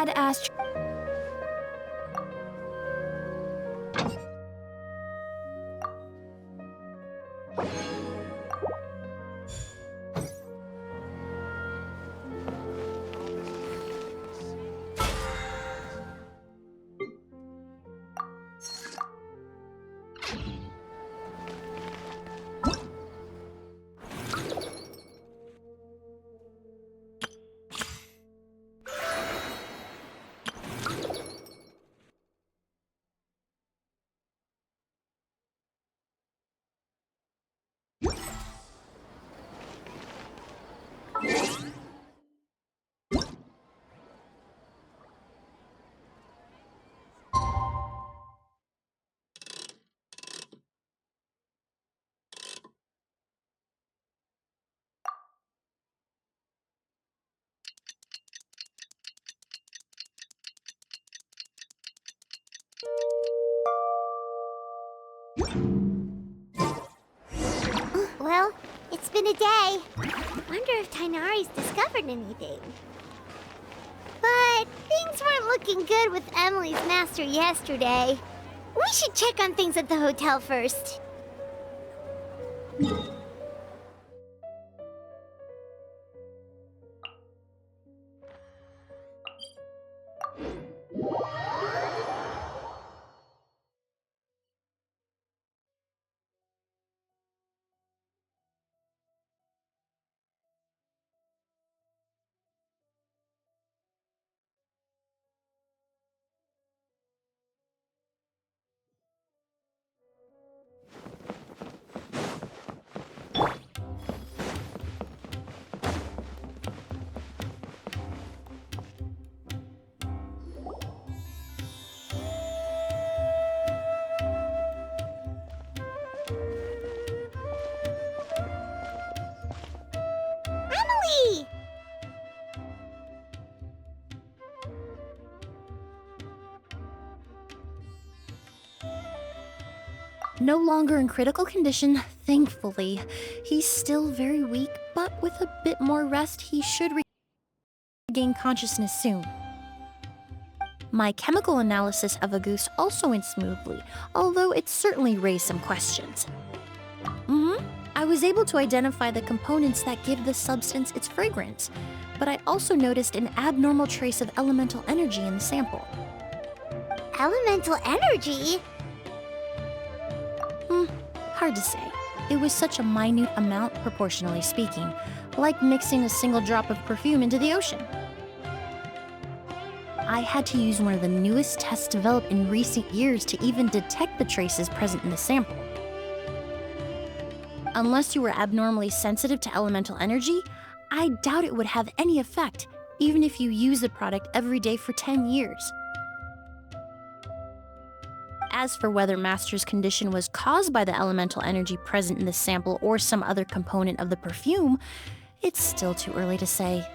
had asked... Well, it's been a day. Wonder if Tainari's discovered anything. But things weren't looking good with Emily's master yesterday. We should check on things at the hotel first. Emily! No longer in critical condition, thankfully. He's still very weak, but with a bit more rest, he should regain consciousness soon. My chemical analysis of a goose also went smoothly, although it certainly raised some questions. I was able to identify the components that give the substance its fragrance, but I also noticed an abnormal trace of elemental energy in the sample. Elemental energy? Hard to say. It was such a minute amount, proportionally speaking, like mixing a single drop of perfume into the ocean. I had to use one of the newest tests developed in recent years to even detect the traces present in the sample. Unless you were abnormally sensitive to elemental energy, I doubt it would have any effect, even if you use the product every day for 10 years. As for whether Master's condition was caused by the elemental energy present in the sample or some other component of the perfume, it's still too early to say.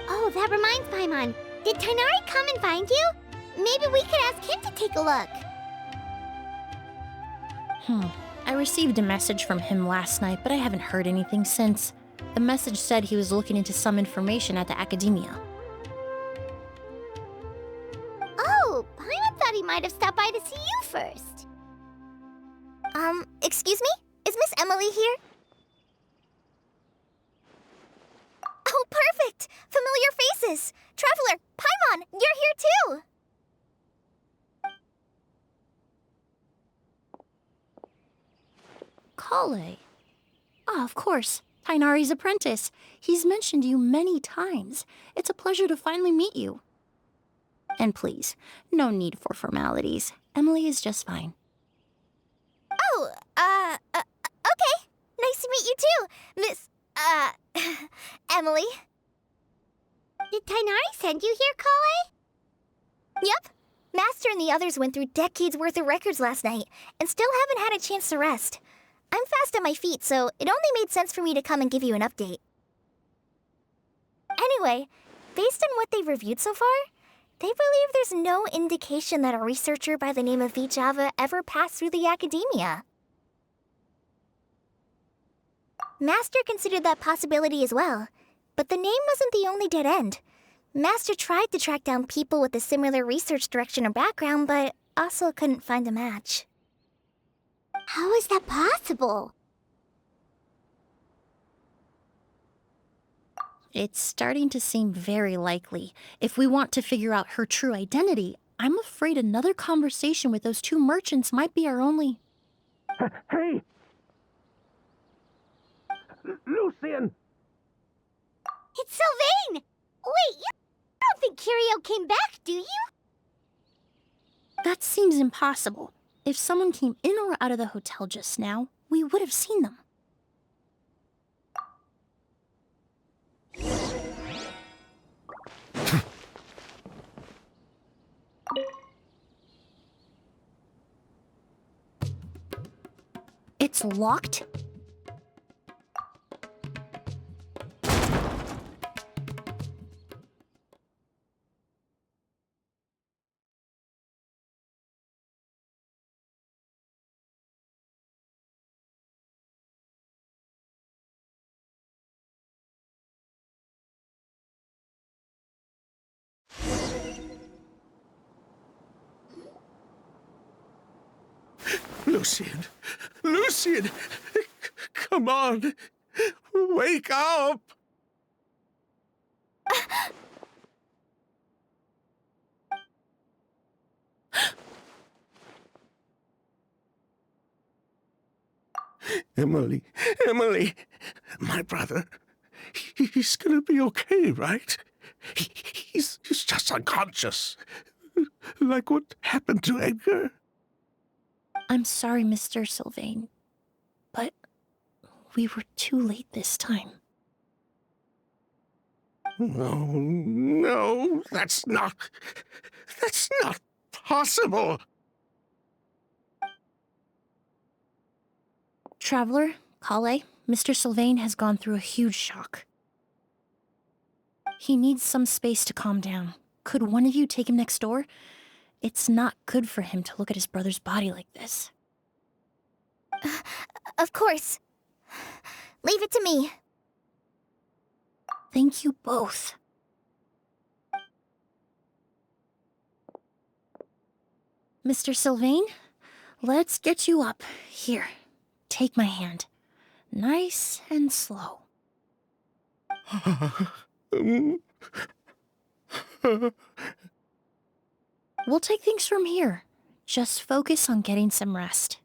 Oh, that reminds Paimon. Did Tainari come and find you? Maybe we could ask him to take a look. I received a message from him last night, but I haven't heard anything since. The message said he was looking into some information at the academia. Oh, Paimon thought he might have stopped by to see you first. Excuse me? Is Miss Emily here? Oh, perfect! Familiar faces! Traveler, Paimon, you're here too! Kale. Ah, of course. Tainari's apprentice. He's mentioned you many times. It's a pleasure to finally meet you. And please, no need for formalities. Emily is just fine. Oh, okay. Nice to meet you too, Miss, Emily. Did Tainari send you here, Kale? Yep. Master and the others went through decades worth of records last night, and still haven't had a chance to rest. I'm fast on my feet, so it only made sense for me to come and give you an update. Anyway, based on what they've reviewed so far, they believe there's no indication that a researcher by the name of Vijava ever passed through the academia. Master considered that possibility as well, But the name wasn't the only dead end. Master tried to track down people with a similar research direction or background, but also couldn't find a match. How is that possible? It's starting to seem very likely. If we want to figure out her true identity, I'm afraid another conversation with those two merchants might be our only... Hey! Lucian! It's Sylvain! Wait, you don't think Curio came back, do you? That seems impossible. If someone came in or out of the hotel just now, we would have seen them. It's locked? Lucian! Lucian! Come on! Wake up! Emily, Emily! My brother, he's gonna be okay, right? He's just unconscious. Like what happened to Edgar. I'm sorry, Mr. Sylvain, but we were too late this time. No, no, that's not possible. Traveler, Kale, Mr. Sylvain has gone through a huge shock. He needs some space to calm down. Could one of you take him next door? It's not good for him to look at his brother's body like this. Of course. Leave it to me. Thank you both. Mr. Sylvain, let's get you up. Here, take my hand. Nice and slow. We'll take things from here. Just focus on getting some rest.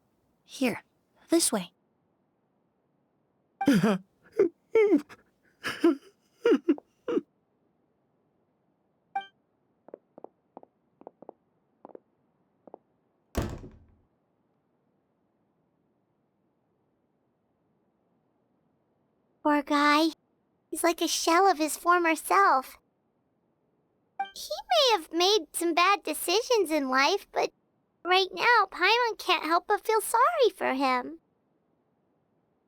Here, this way. Poor guy. He's like a shell of his former self. He may have made some bad decisions in life, but right now, Paimon can't help but feel sorry for him.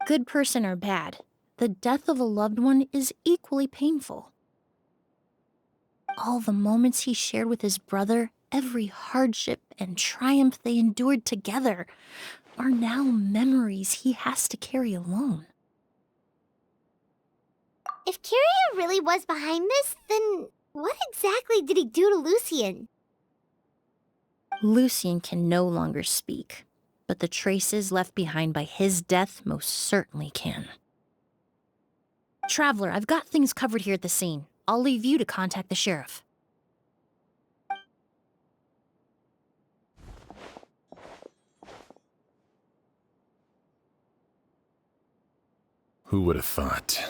Good person or bad, the death of a loved one is equally painful. All the moments he shared with his brother, every hardship and triumph they endured together, are now memories he has to carry alone. If Curio really was behind this, then what exactly did he do to Lucian? Lucian can no longer speak, but the traces left behind by his death most certainly can. Traveler, I've got things covered here at the scene. I'll leave you to contact the sheriff. Who would have thought?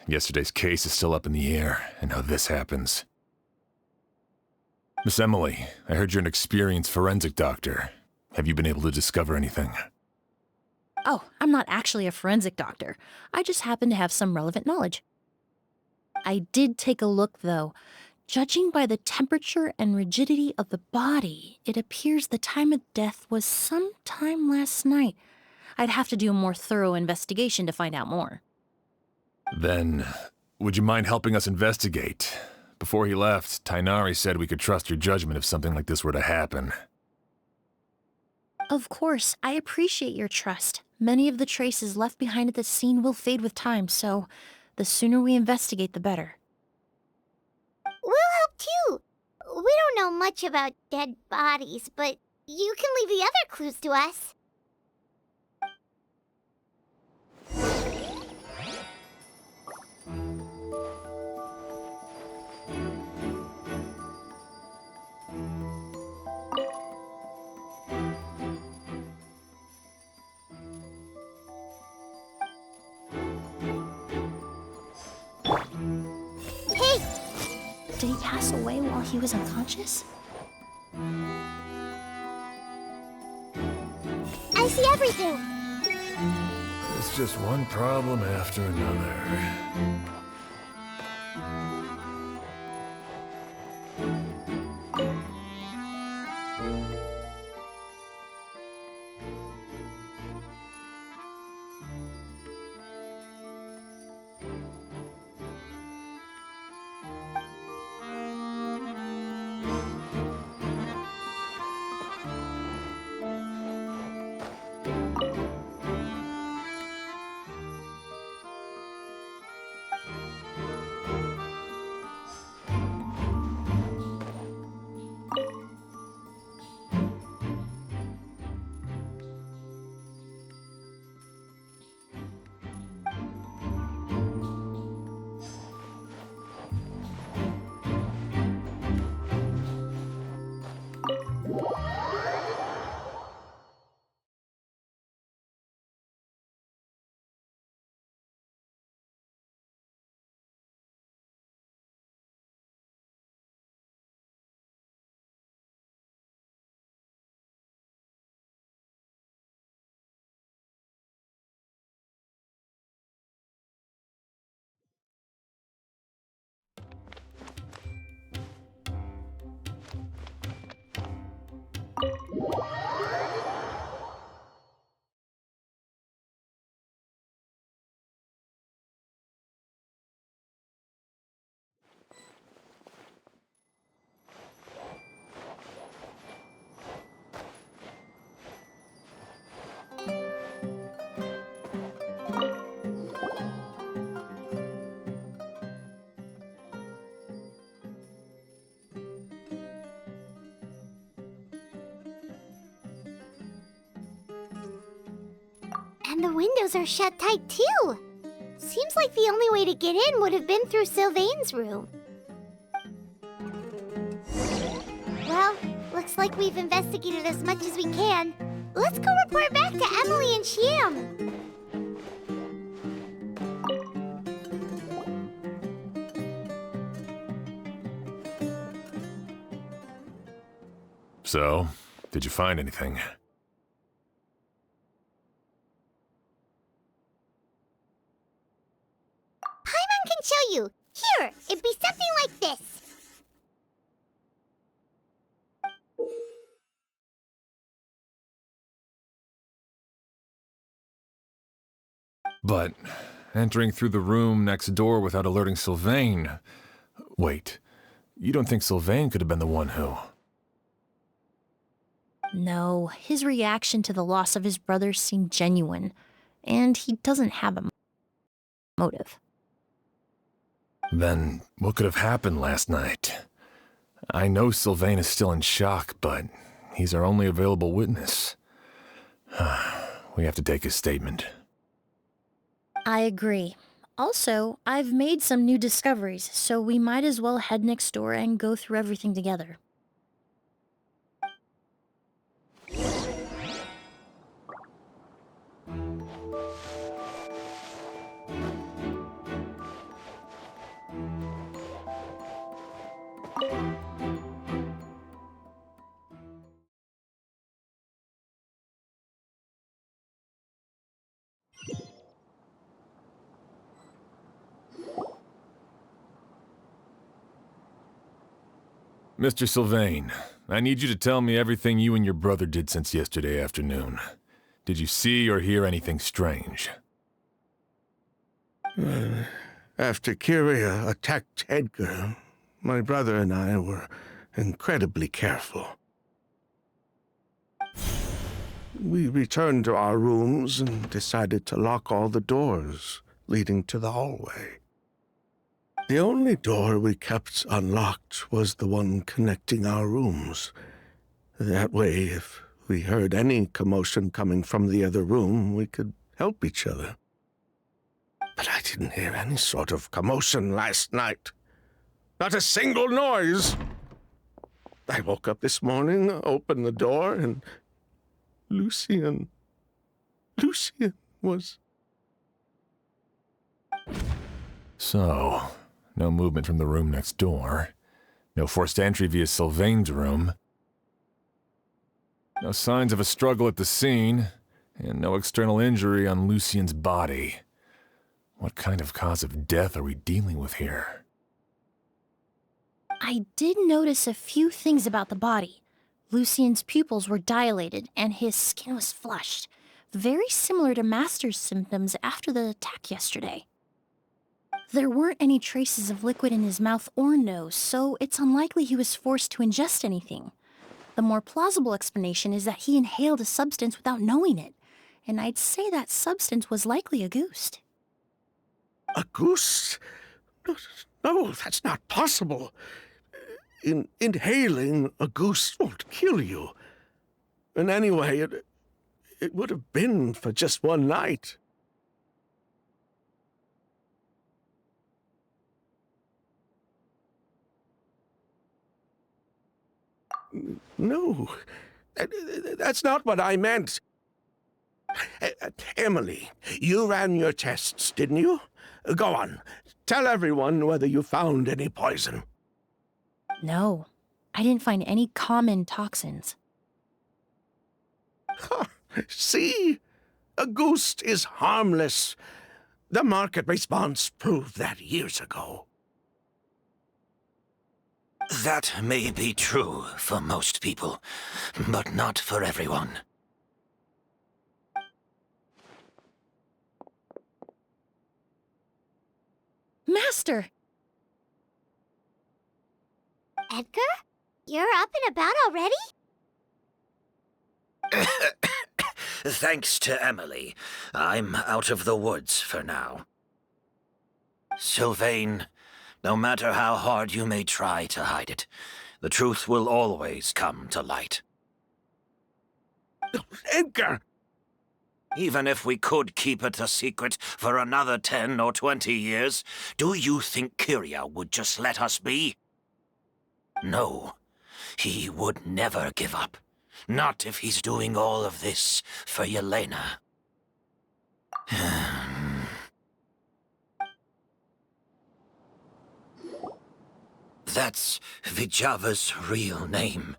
Yesterday's case is still up in the air, and now this happens. Miss Emily, I heard you're an experienced forensic doctor. Have you been able to discover anything? Oh, I'm not actually a forensic doctor. I just happen to have some relevant knowledge. I did take a look, though. Judging by the temperature and rigidity of the body, it appears the time of death was sometime last night. I'd have to do a more thorough investigation to find out more. Then, would you mind helping us investigate? Before he left, Tainari said we could trust your judgment if something like this were to happen. Of course, I appreciate your trust. Many of the traces left behind at the scene will fade with time, so The sooner we investigate, the better. We'll help too. We don't know much about dead bodies, but you can leave the other clues to us. Hey! Did he pass away while he was unconscious? I see everything. It's just one problem after another. And the windows are shut tight too. Seems like the only way to get in would have been through Sylvain's room. Well, looks like we've investigated as much as we can. Let's go report back to Emily and Shiam. So, did you find anything? Paimon can show you. Here, it'd be something like this. But entering through the room next door without alerting Sylvain... Wait, you don't think Sylvain could have been the one who... No, his reaction to the loss of his brother seemed genuine, and he doesn't have a motive. Then what could have happened last night? I know Sylvain is still in shock, but he's our only available witness. We have to take his statement. I agree. Also, I've made some new discoveries, so we might as well head next door and go through everything together. Mr. Sylvain, I need you to tell me everything you and your brother did since yesterday afternoon. Did you see or hear anything strange? After Kyria attacked Edgar, my brother and I were incredibly careful. We returned to our rooms and decided to lock all the doors leading to the hallway. The only door we kept unlocked was the one connecting our rooms. That way, if we heard any commotion coming from the other room, we could help each other. But I didn't hear any sort of commotion last night. Not a single noise. I woke up this morning, opened the door, and Lucian was... So, no movement from the room next door. No forced entry via Sylvain's room. No signs of a struggle at the scene, and no external injury on Lucian's body. What kind of cause of death are we dealing with here? I did notice a few things about the body. Lucian's pupils were dilated, and his skin was flushed. Very similar to Master's symptoms after the attack yesterday. There weren't any traces of liquid in his mouth or nose, so it's unlikely he was forced to ingest anything. The more plausible explanation is that he inhaled a substance without knowing it, and I'd say that substance was likely a goose. A goose? No, that's not possible. Inhaling a goose won't kill you. And anyway, it would have been for just one night. No, that's not what I meant. Emily, you ran your tests, didn't you? Go on, tell everyone whether you found any poison. No, I didn't find any common toxins. See? A goose is harmless. The market response proved that years ago. That may be true for most people, but not for everyone. Master! Edgar? You're up and about already? Thanks to Emily, I'm out of the woods for now. Sylvain, no matter how hard you may try to hide it, the truth will always come to light. Edgar! Even if we could keep it a secret for another 10 or 20 years, do you think Kyria would just let us be? No, he would never give up. Not if he's doing all of this for Yelena. That's Vijava's real name.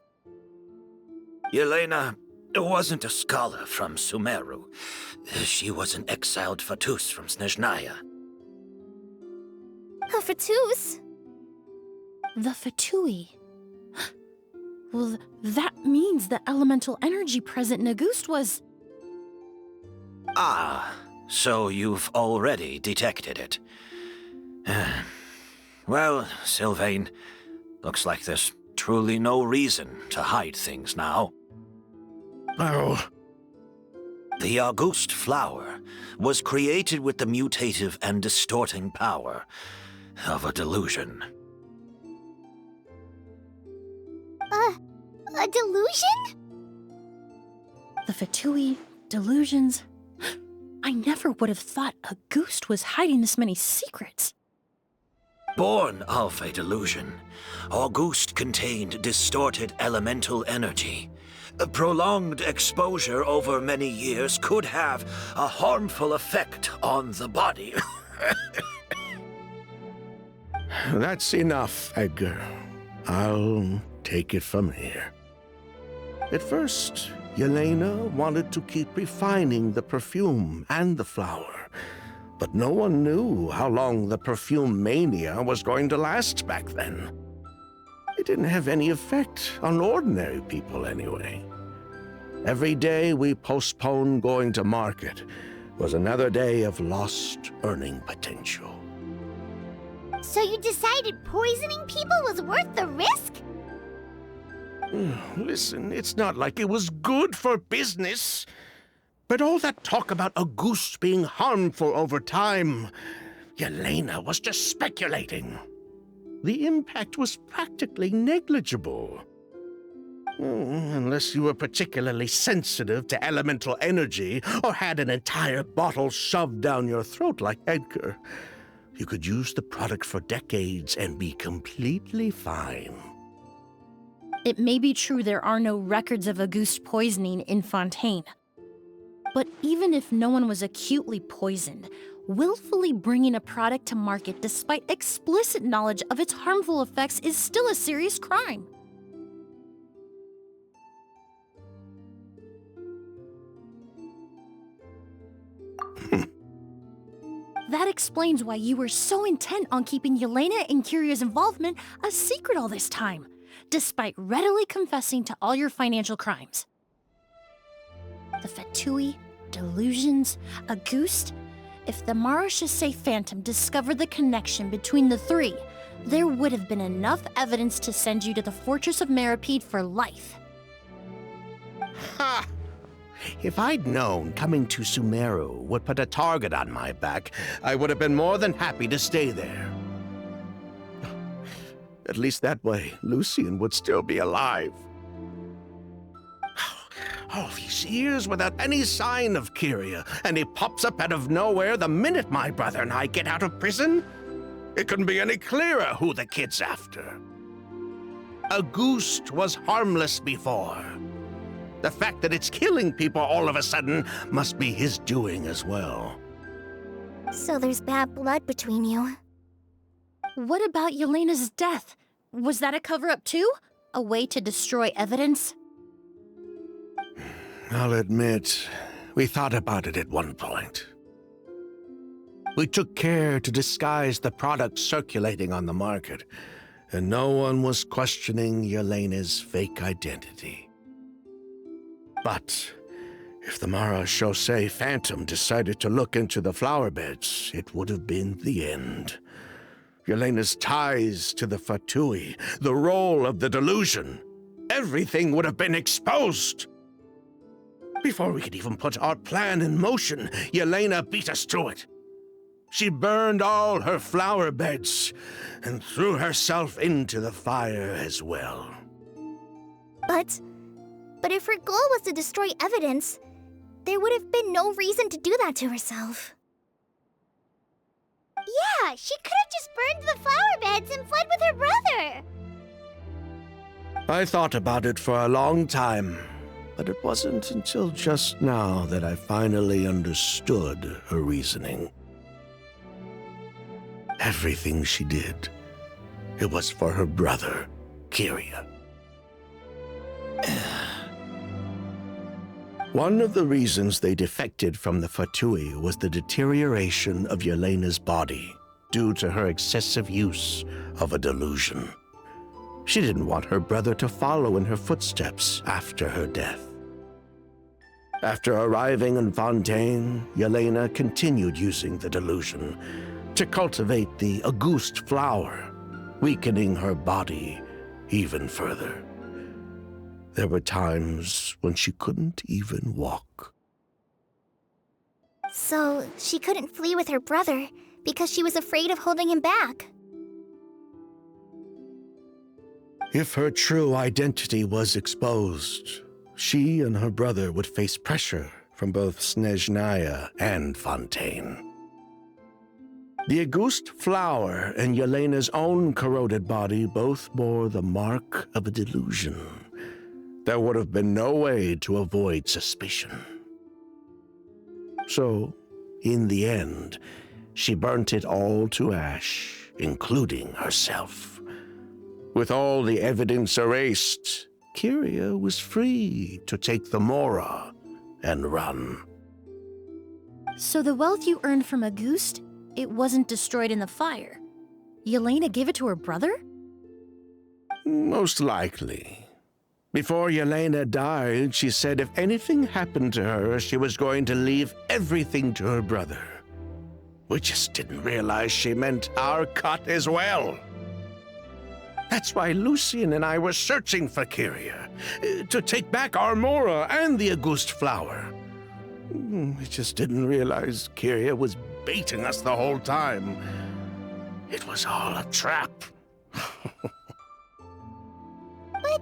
Yelena wasn't a scholar from Sumeru. She was an exiled Fatus from Snezhnaya. A Fatus? The Fatui. Well, that means the elemental energy present in Auguste was... Ah, so you've already detected it. Well, Sylvain, looks like there's truly no reason to hide things now. Oh. The Auguste flower was created with the mutative and distorting power of a delusion. A delusion? The Fatui, delusions... I never would have thought Auguste was hiding this many secrets. Born of a delusion, Auguste contained distorted elemental energy. A prolonged exposure over many years could have a harmful effect on the body. That's enough, Edgar. I'll take it from here. At first, Yelena wanted to keep refining the perfume and the flower, but no one knew how long the perfume mania was going to last back then. It didn't have any effect on ordinary people anyway. Every day we postponed going to market was another day of lost earning potential. So you decided poisoning people was worth the risk? Listen, it's not like it was good for business. But all that talk about Auguste being harmful over time, Yelena was just speculating. the impact was practically negligible. Unless you were particularly sensitive to elemental energy or had an entire bottle shoved down your throat like Edgar. You could use the product for decades and be completely fine. It may be true there are no records of Auguste poisoning in Fontaine. But even if no one was acutely poisoned, willfully bringing a product to market despite explicit knowledge of its harmful effects is still a serious crime. That explains why you were so intent on keeping Yelena and Kiria's involvement a secret all this time, despite readily confessing to all your financial crimes. The Fatui, delusions, Auguste. If the Marechaussee Phantom discovered the connection between the three, there would have been enough evidence to send you to the Fortress of Meripede for life. Ha! If I'd known coming to Sumeru would put a target on my back, I would have been more than happy to stay there. At least that way, Lucien would still be alive. All these years without any sign of Kyria, and he pops up out of nowhere the minute my brother and I get out of prison? It couldn't be any clearer who the kid's after. Auguste was harmless before. The fact that it's killing people all of a sudden must be his doing as well. So there's bad blood between you. What about Yelena's death? Was that a cover-up too? A way to destroy evidence? I'll admit, we thought about it at one point. We took care to disguise the product circulating on the market, and no one was questioning Yelena's fake identity. But if the Marechaussee Phantom decided to look into the flower beds, it would have been the end. Yelena's ties to the Fatui, the role of the delusion, everything would have been exposed. Before we could even put our plan in motion, Yelena beat us to it. She burned all her flower beds and threw herself into the fire as well. But if her goal was to destroy evidence, there would have been no reason to do that to herself. Yeah, she could have just burned the flower beds and fled with her brother. I thought about it for a long time, but it wasn't until just now that I finally understood her reasoning. Everything she did, it was for her brother, Kyria. One of the reasons they defected from the Fatui was the deterioration of Yelena's body due to her excessive use of a delusion. She didn't want her brother to follow in her footsteps after her death. After arriving in Fontaine, Yelena continued using the delusion to cultivate the Auguste flower, weakening her body even further. There were times when she couldn't even walk. So she couldn't flee with her brother because she was afraid of holding him back. If her true identity was exposed, she and her brother would face pressure from both Snezhnaya and Fontaine. The Auguste flower and Yelena's own corroded body both bore the mark of a delusion. There would have been no way to avoid suspicion. So, in the end, she burnt it all to ash, including herself. With all the evidence erased, Kyria was free to take the Mora and run. So the wealth you earned from Auguste, it wasn't destroyed in the fire. Yelena gave it to her brother? Most likely. Before Yelena died, she said if anything happened to her, she was going to leave everything to her brother. We just didn't realize she meant our cut as well. That's why Lucien and I were searching for Kyria, to take back our Mora and the Auguste flower. We just didn't realize Kyria was baiting us the whole time. It was all a trap, But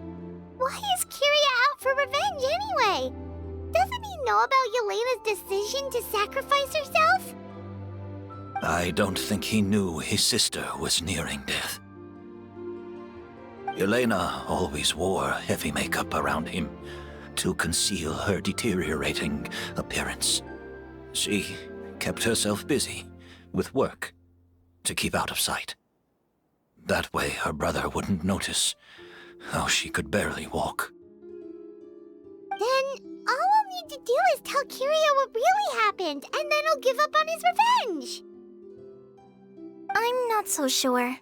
why is Kyria out for revenge anyway? Doesn't he know about Yelena's decision to sacrifice herself? I don't think he knew his sister was nearing death. Yelena always wore heavy makeup around him to conceal her deteriorating appearance. She kept herself busy with work to keep out of sight. That way her brother wouldn't notice how she could barely walk. Then all I'll need to do is tell Kyria what really happened, and then he'll give up on his revenge. I'm not so sure.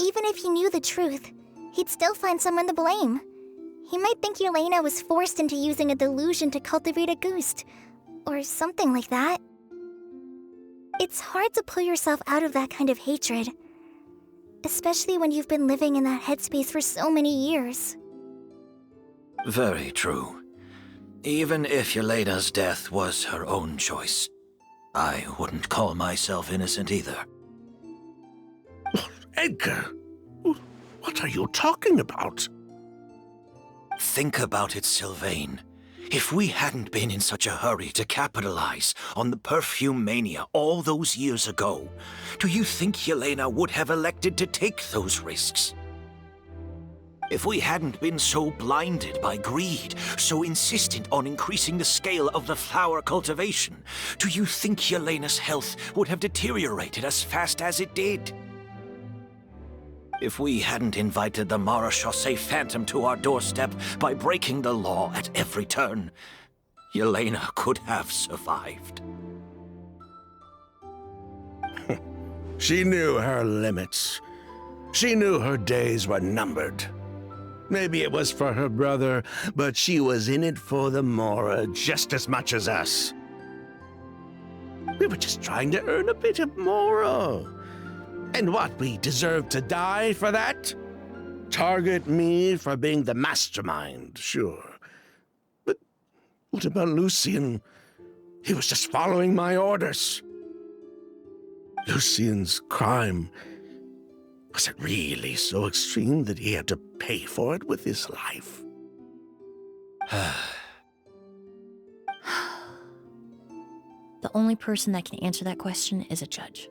Even if he knew the truth, he'd still find someone to blame. He might think Yelena was forced into using a delusion to cultivate a ghost, or something like that. It's hard to pull yourself out of that kind of hatred, especially when you've been living in that headspace for so many years. Very true. Even if Yelena's death was her own choice, I wouldn't call myself innocent either. Edgar, what are you talking about? Think about it, Sylvain. If we hadn't been in such a hurry to capitalize on the perfume mania all those years ago, do you think Yelena would have elected to take those risks? If we hadn't been so blinded by greed, so insistent on increasing the scale of the flower cultivation, do you think Yelena's health would have deteriorated as fast as it did? If we hadn't invited the Marechaussee Phantom to our doorstep by breaking the law at every turn, Yelena could have survived. She knew her limits. She knew her days were numbered. Maybe it was for her brother, but she was in it for the Mora just as much as us. We were just trying to earn a bit of Mora. And what, we deserve to die for that? Target me for being the mastermind, sure. But what about Lucien? He was just following my orders. Lucien's crime, was it really so extreme that he had to pay for it with his life? The only person that can answer that question is a judge.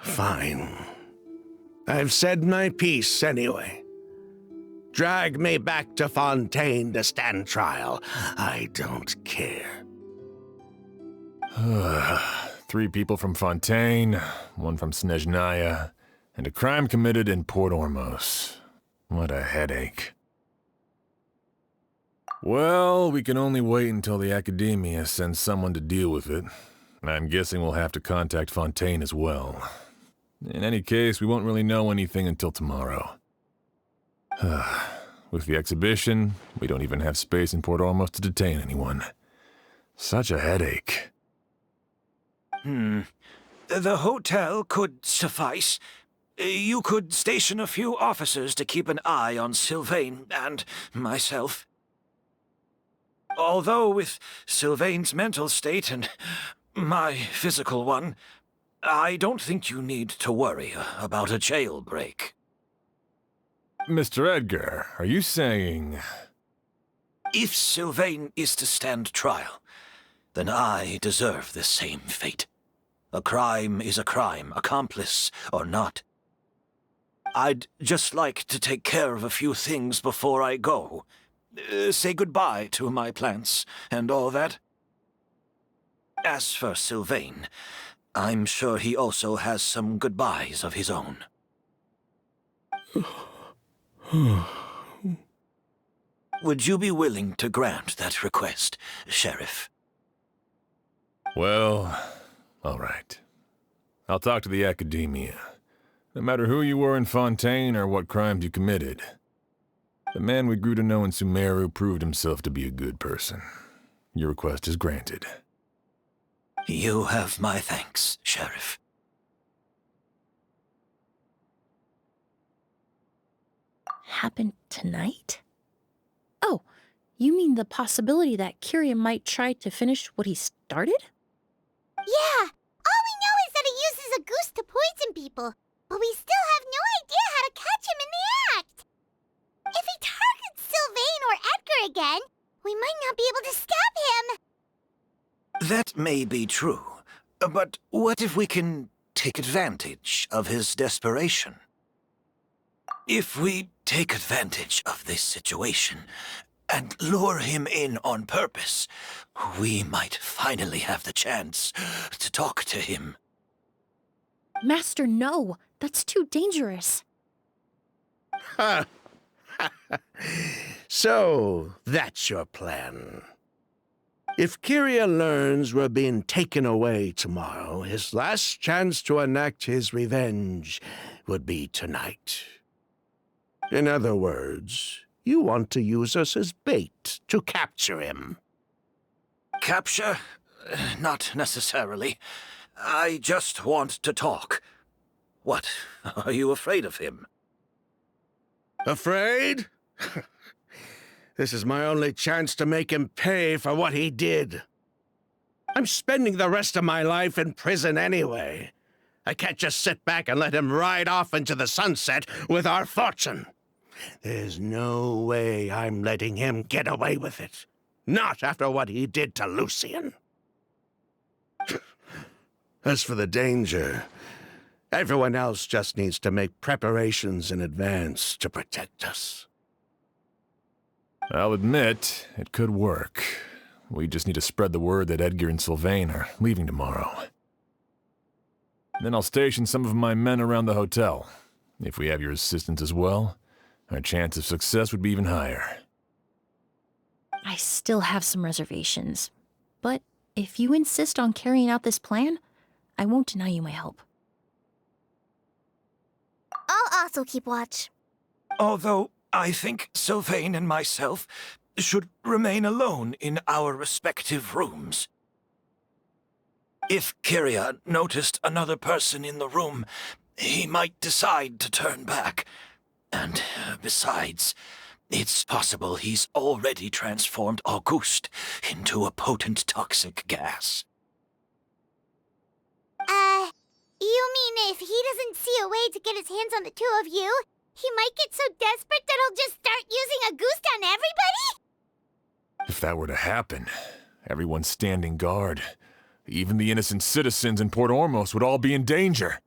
Fine. I've said my piece anyway. Drag me back to Fontaine to stand trial. I don't care. 3 people from Fontaine, 1 from Snezhnaya, and a crime committed in Port Ormos. What a headache. Well, we can only wait until the Academia sends someone to deal with it. I'm guessing we'll have to contact Fontaine as well. In any case, we won't really know anything until tomorrow. With the exhibition, we don't even have space in Port Ormos to detain anyone. Such a headache. The hotel could suffice. You could station a few officers to keep an eye on Sylvain and myself. Although with Sylvain's mental state and my physical one, I don't think you need to worry about a jailbreak. Mr. Edgar, are you saying... If Sylvain is to stand trial, then I deserve the same fate. A crime is a crime, accomplice or not. I'd just like to take care of a few things before I go. Say goodbye to my plants and all that. As for Sylvain, I'm sure he also has some goodbyes of his own. Would you be willing to grant that request, Sheriff? Well, all right. I'll talk to the Academia. No matter who you were in Fontaine or what crimes you committed, the man we grew to know in Sumeru proved himself to be a good person. Your request is granted. You have my thanks, Sheriff. Happened tonight? Oh, You mean the possibility that Kiria might try to finish what he started? Yeah, all we know is that he uses a goose to poison people, but we still have no idea how to catch him in the act. If he targets Sylvain or Edgar again, we might not be able to stop him. That may be true, but what if we can take advantage of his desperation? If we take advantage of this situation and lure him in on purpose, we might finally have the chance to talk to him. Master, no. That's too dangerous. So, that's your plan. If Kiria learns we're being taken away tomorrow, his last chance to enact his revenge would be tonight. In other words, you want to use us as bait to capture him. Capture? Not necessarily. I just want to talk. What? Are you afraid of him? Afraid? This is my only chance to make him pay for what he did. I'm spending the rest of my life in prison anyway. I can't just sit back and let him ride off into the sunset with our fortune. There's no way I'm letting him get away with it. Not after what he did to Lucian. As for the danger, everyone else just needs to make preparations in advance to protect us. I'll admit, it could work. We just need to spread the word that Edgar and Sylvain are leaving tomorrow. Then I'll station some of my men around the hotel. If we have your assistance as well, our chance of success would be even higher. I still have some reservations. But if you insist on carrying out this plan, I won't deny you my help. I'll also keep watch. Although I think Sylvain and myself should remain alone in our respective rooms. If Kiria noticed another person in the room, he might decide to turn back. And besides, it's possible he's already transformed Auguste into a potent toxic gas. You mean if he doesn't see a way to get his hands on the two of you, he might get so desperate that he'll just start using a goose on everybody? If that were to happen, everyone standing guard, even the innocent citizens in Port Ormos would all be in danger.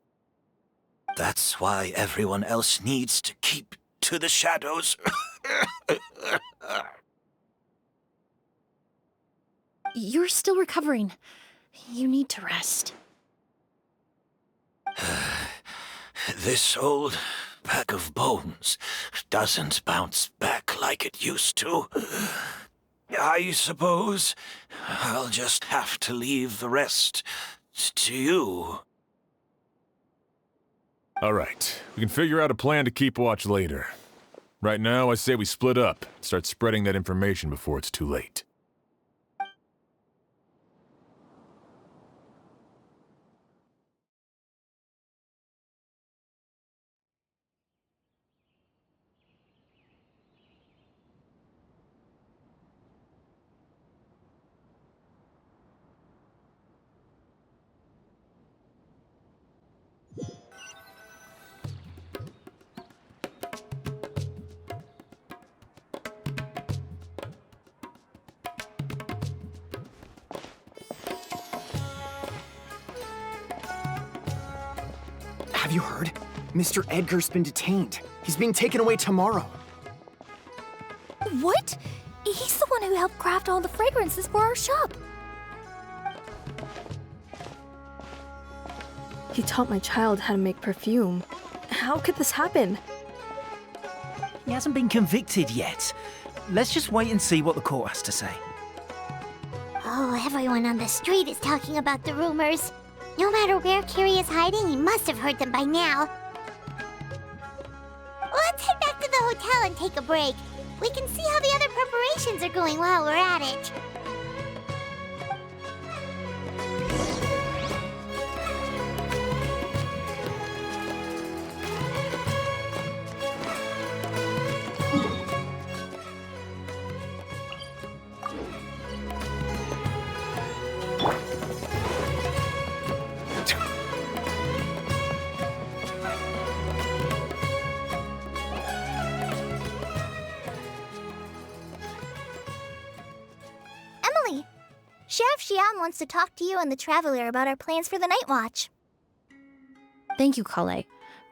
That's why everyone else needs to keep to the shadows. You're still recovering. You need to rest. This old pack of bones doesn't bounce back like it used to. I suppose I'll just have to leave the rest to you. All right, we can figure out a plan to keep watch later. Right now, I say we split up, start spreading that information before it's too late. Have you heard? Mr. Edgar's been detained. He's being taken away tomorrow. What? He's the one who helped craft all the fragrances for our shop. He taught my child how to make perfume. How could this happen? He hasn't been convicted yet. Let's just wait and see what the court has to say. Oh, everyone on the street is talking about the rumors. No matter where Kiria is hiding, he must have heard them by now. Let's head back to the hotel and take a break. We can see how the other preparations are going while we're at it. Mom wants to talk to you and the Traveler about our plans for the Night Watch. Thank you, Kale.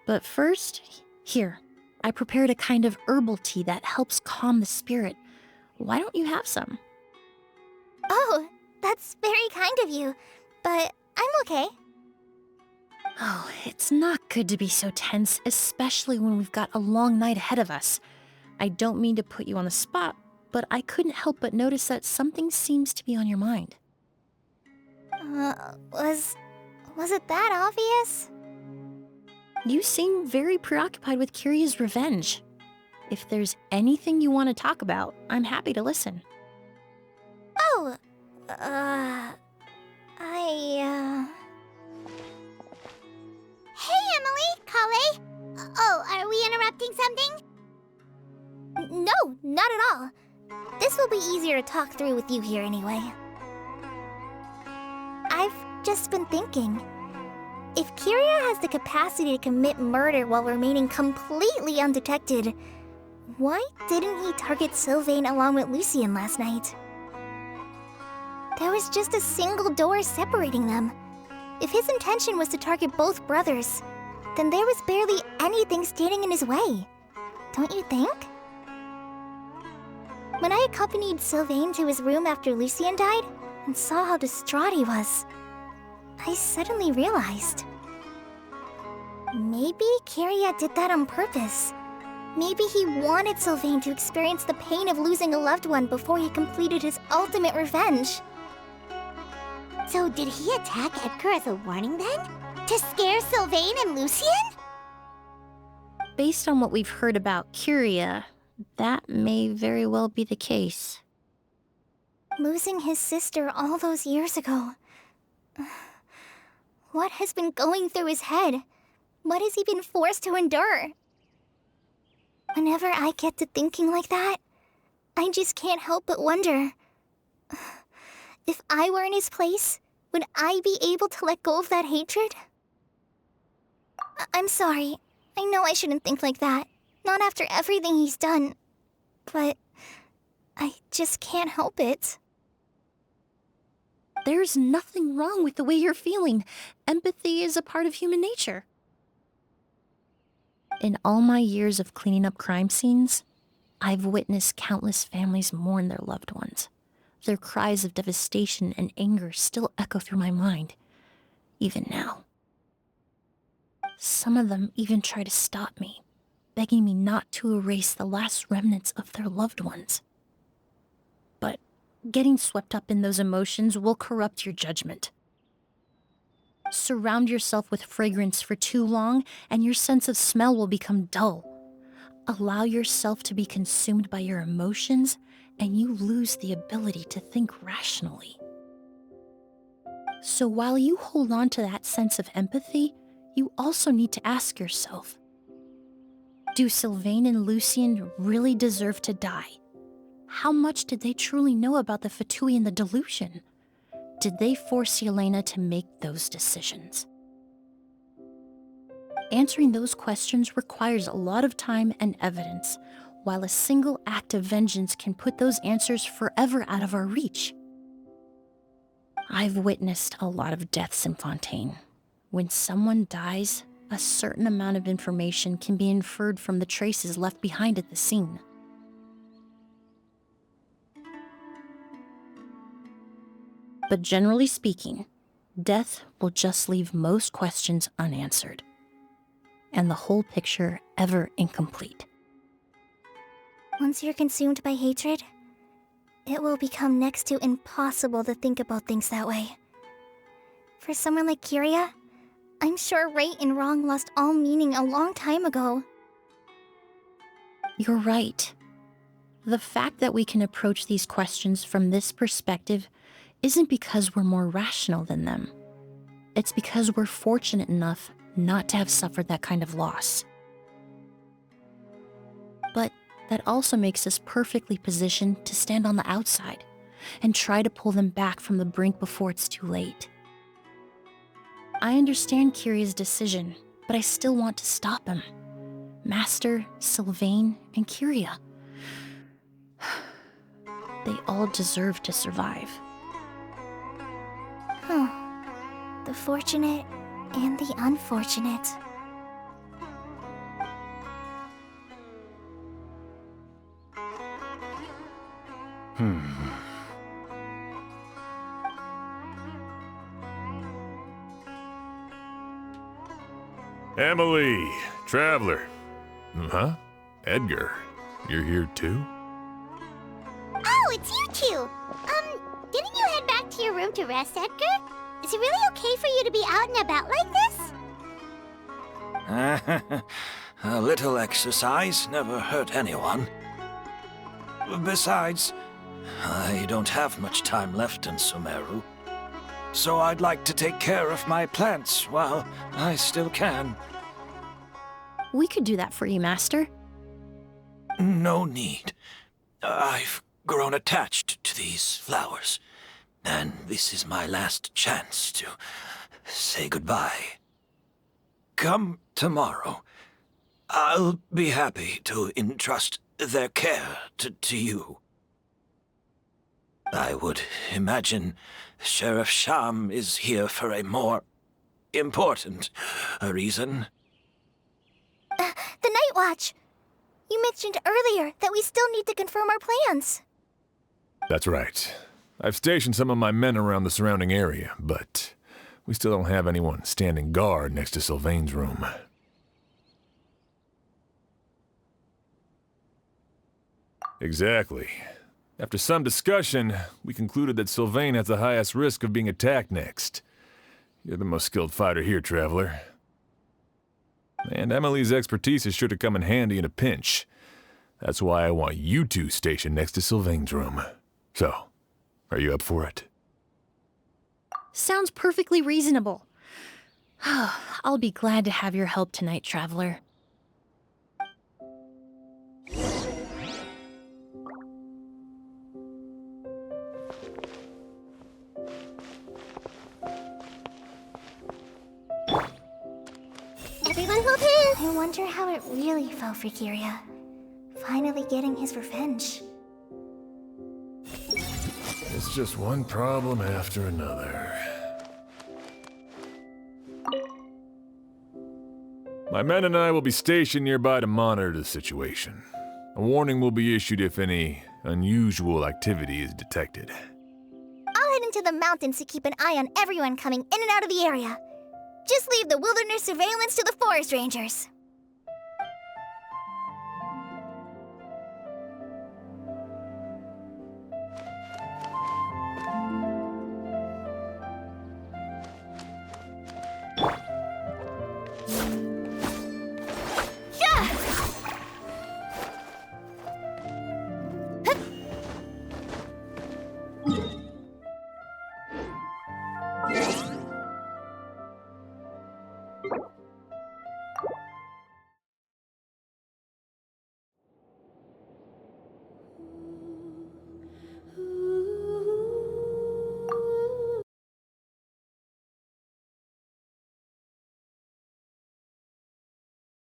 But first, here, I prepared a kind of herbal tea that helps calm the spirit. Why don't you have some? Oh, that's very kind of you, but I'm okay. Oh, it's not good to be so tense, especially when we've got a long night ahead of us. I don't mean to put you on the spot, but I couldn't help but notice that something seems to be on your mind. Was it that obvious? You seem very preoccupied with Kiria's revenge. If there's anything you want to talk about, I'm happy to listen. Oh, Hey, Emily, Kale. Oh, are we interrupting something? No, not at all. This will be easier to talk through with you here anyway. I've just been thinking. If Kiria has the capacity to commit murder while remaining completely undetected, why didn't he target Sylvain along with Lucien last night? There was just a single door separating them. If his intention was to target both brothers, then there was barely anything standing in his way. Don't you think? When I accompanied Sylvain to his room after Lucien died and saw how distraught he was, I suddenly realized. Maybe Kiria did that on purpose. Maybe he wanted Sylvain to experience the pain of losing a loved one before he completed his ultimate revenge. So did he attack Edgar as a warning then? To scare Sylvain and Lucien? Based on what we've heard about Kiria, that may very well be the case. Losing his sister all those years ago. What has been going through his head? What has he been forced to endure? Whenever I get to thinking like that, I just can't help but wonder. If I were in his place, would I be able to let go of that hatred? I'm sorry. I know I shouldn't think like that. Not after everything he's done. But I just can't help it. There's nothing wrong with the way you're feeling. Empathy is a part of human nature. In all my years of cleaning up crime scenes, I've witnessed countless families mourn their loved ones. Their cries of devastation and anger still echo through my mind, even now. Some of them even try to stop me, begging me not to erase the last remnants of their loved ones. But getting swept up in those emotions will corrupt your judgment. Surround yourself with fragrance for too long, and your sense of smell will become dull. Allow yourself to be consumed by your emotions, and you lose the ability to think rationally. So while you hold on to that sense of empathy, you also need to ask yourself, do Sylvain and Lucien really deserve to die? How much did they truly know about the Fatui and the delusion? Did they force Yelena to make those decisions? Answering those questions requires a lot of time and evidence, while a single act of vengeance can put those answers forever out of our reach. I've witnessed a lot of deaths in Fontaine. When someone dies, a certain amount of information can be inferred from the traces left behind at the scene. But generally speaking, death will just leave most questions unanswered, and the whole picture ever incomplete. Once you're consumed by hatred, it will become next to impossible to think about things that way. For someone like Kiria, I'm sure right and wrong lost all meaning a long time ago. You're right. The fact that we can approach these questions from this perspective isn't because we're more rational than them. It's because we're fortunate enough not to have suffered that kind of loss. But that also makes us perfectly positioned to stand on the outside and try to pull them back from the brink before it's too late. I understand Kiria's decision, but I still want to stop him. Master, Sylvain, and Kiria. They all deserve to survive. the fortunate and the unfortunate. Emily, Traveler. Huh? Edgar, you're here too? Oh, it's you two! Didn't you head back to your room to rest, Edgar? Is it really okay for you to be out and about like this? A little exercise never hurt anyone. Besides, I don't have much time left in Sumeru. So I'd like to take care of my plants while I still can. We could do that for you, Master. No need. I've grown attached to these flowers, and this is my last chance to say goodbye. Come tomorrow. I'll be happy to entrust their care to you. I would imagine Sheriff Sham is here for a more important reason. The Night Watch! You mentioned earlier that we still need to confirm our plans. That's right. I've stationed some of my men around the surrounding area, but we still don't have anyone standing guard next to Sylvain's room. Exactly. After some discussion, we concluded that Sylvain has the highest risk of being attacked next. You're the most skilled fighter here, Traveler. And Emily's expertise is sure to come in handy in a pinch. That's why I want you two stationed next to Sylvain's room. So, are you up for it? Sounds perfectly reasonable. I'll be glad to have your help tonight, Traveler. Everyone hold hands! I wonder how it really felt for Kiria. Finally getting his revenge. It's just one problem after another. My men and I will be stationed nearby to monitor the situation. A warning will be issued if any unusual activity is detected. I'll head into the mountains to keep an eye on everyone coming in and out of the area. Just leave the wilderness surveillance to the forest rangers.